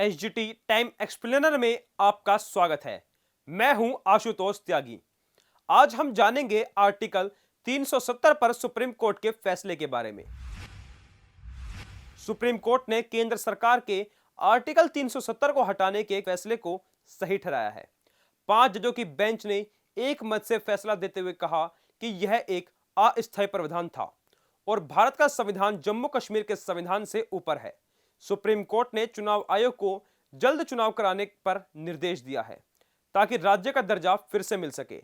SGT time explainer में आपका स्वागत है। मैं हूं आशुतोष त्यागी। आज हम जानेंगे आर्टिकल 370 पर सुप्रीम कोर्ट के फैसले के बारे में। सुप्रीम कोर्ट ने केंद्र सरकार के आर्टिकल 370 को हटाने के फैसले को सही ठहराया है। 5 जजों की बेंच ने एक मत से फैसला देते हुए कहा कि यह एक अस्थायी प्रावधान था और भारत का संविधान जम्मू कश्मीर के संविधान से ऊपर है। सुप्रीम कोर्ट ने चुनाव आयोग को जल्द चुनाव कराने पर निर्देश दिया है ताकि राज्य का दर्जा फिर से मिल सके।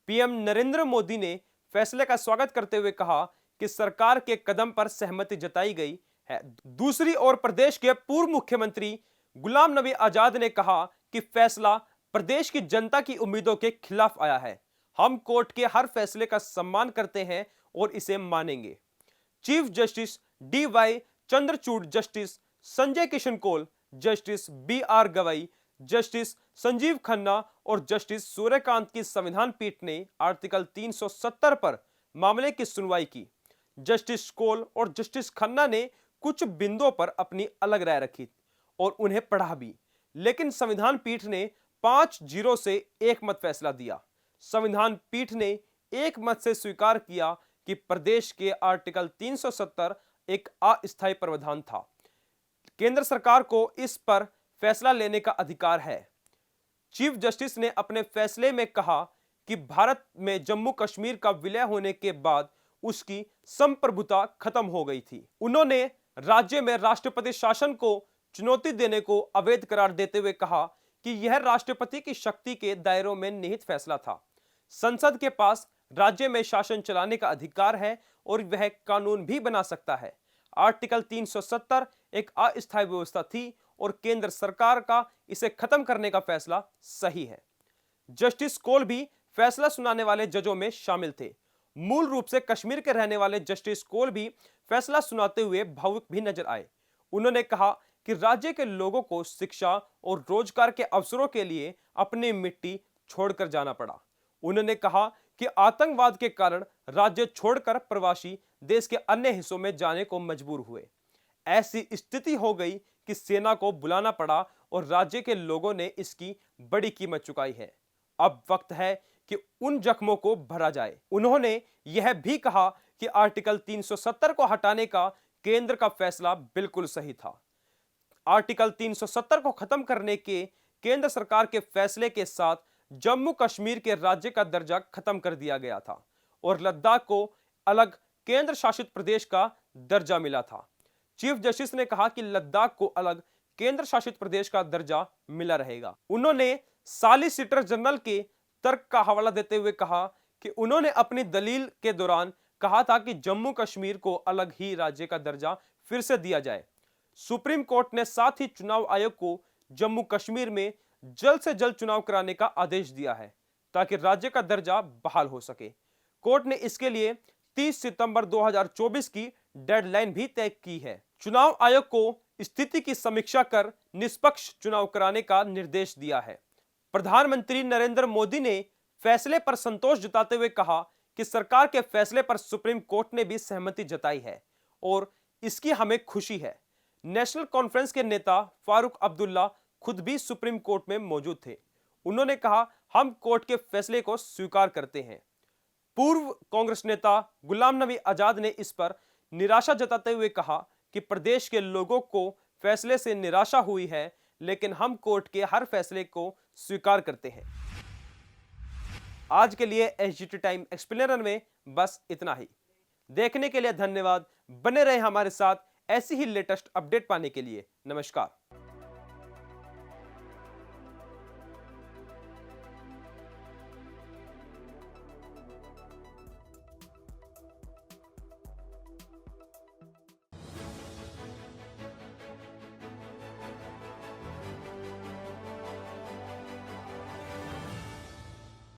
पीएम नरेंद्र मोदी ने फैसले का स्वागत करते हुए कहा कि सरकार के कदम पर सहमति जताई गई है। दूसरी ओर प्रदेश के पूर्व मुख्यमंत्री गुलाम नबी आजाद ने कहा कि फैसला प्रदेश की जनता की उम्मीदों के खिलाफ आया है। हम कोर्ट के हर फैसले का सम्मान करते हैं और इसे मानेंगे। Chief justice D Y. Chandrachud, justice Sanjay Kishan Kaul, justice B R. Gavai, justice Sanjeev Khanna और जस्टिस सूर्यकांत की संविधान पीठ ने आर्टिकल 370 पर मामले की सुनवाई की। जस्टिस कौल और जस्टिस खन्ना ने कुछ बिंदुओं पर अपनी अलग राय रखी और उन्हें पढ़ा भी, लेकिन संविधान पीठ ने 5-0 से एक मत फैसला दिया। संविधान पीठ ने एक मत से स्वीकार किया कि प्रदेश के आर्टिकल 370 एक अस्थायी प्रावधान था। केंद्र सरकार को इस पर फैसला लेने का अधिकार है। चीफ जस्टिस ने अपने फैसले में कहा कि भारत में जम्मू कश्मीर का विलय होने के बाद उसकी संप्रभुता खत्म हो गई थी। उन्होंने राज्य में राष्ट्रपति शासन को चुनौती देने को अवैध करार देते हुए कहा कि यह राष्ट्रपति की शक्ति के दायरों में निहित फैसला था। संसद के पास राज्य में शासन चलाने का अधिकार है और वह कानून भी बना सकता है। आर्टिकल 370 एक अस्थायी व्यवस्था थी और केंद्र सरकार का इसे खत्म करने का फैसला सही है। जस्टिस कौल भी फैसला सुनाने वाले जजों में शामिल थे। मूल रूप से कश्मीर के रहने वाले जस्टिस कौल भी फैसला सुनाते हुए भावुक भी नजर आए। उन्होंने कहा कि राज्य के लोगों को शिक्षा और रोजगार के अवसरों के लिए अपनी मिट्टी छोड़कर जाना पड़ा। उन्होंने कहा कि आतंकवाद के कारण राज्य छोड़कर प्रवासी देश के अन्य हिस्सों में जाने को मजबूर हुए। ऐसी स्थिति हो गई कि सेना को बुलाना पड़ा और राज्य के लोगों ने इसकी बड़ी कीमत चुकाई है। अब वक्त है कि उन जख्मों को भरा जाए। उन्होंने यह भी कहा कि आर्टिकल 370 को हटाने का केंद्र का फैसला बिल्कुल सही था। आर्टिकल 370 को खत्म करने के केंद्र सरकार के फैसले के साथ जम्मू कश्मीर के राज्य का दर्जा खत्म कर दिया गया था और लद्दाख को अलग केंद्र शासित प्रदेश का दर्जा मिला था। चीफ जस्टिस ने कहा कि लद्दाख को अलग केंद्र शासित प्रदेश का दर्जा मिला रहेगा। उन्होंने सॉलिसिटर जनरल के तर्क का हवाला देते हुए कहा कि उन्होंने अपनी दलील के दौरान कहा था कि जम्मू कश्मीर को अलग ही राज्य का दर्जा फिर से दिया जाए। सुप्रीम कोर्ट ने साथ ही चुनाव आयोग को जम्मू कश्मीर में जल्द से जल्द चुनाव कराने का आदेश दिया है ताकि राज्य का दर्जा बहाल हो सके। कोर्ट ने इसके लिए 30 सितंबर 2024 की डेडलाइन भी तय की है। चुनाव आयोग को स्थिति की समीक्षा कर निष्पक्ष चुनाव कराने का निर्देश दिया है। प्रधानमंत्री नरेंद्र मोदी ने फैसले पर संतोष जताते हुए कहा कि सरकार के फैसले पर सुप्रीम कोर्ट ने भी सहमति जताई है और इसकी हमें खुशी है। नेशनल कॉन्फ्रेंस के नेता फारूक अब्दुल्ला खुद भी सुप्रीम कोर्ट में मौजूद थे। उन्होंने कहा, हम कोर्ट के फैसले को स्वीकार करते हैं। पूर्व कांग्रेस नेता गुलाम नबी आजाद ने इस पर निराशा जताते हुए कहा कि प्रदेश के लोगों को फैसले से निराशा हुई है, लेकिन हम कोर्ट के हर फैसले को स्वीकार करते हैं। आज के लिए एसजीटी टाइम एक्सप्लेनर में बस इतना ही। देखने के लिए धन्यवाद। बने रहे हमारे साथ ऐसी ही लेटेस्ट अपडेट पाने के लिए। नमस्कार।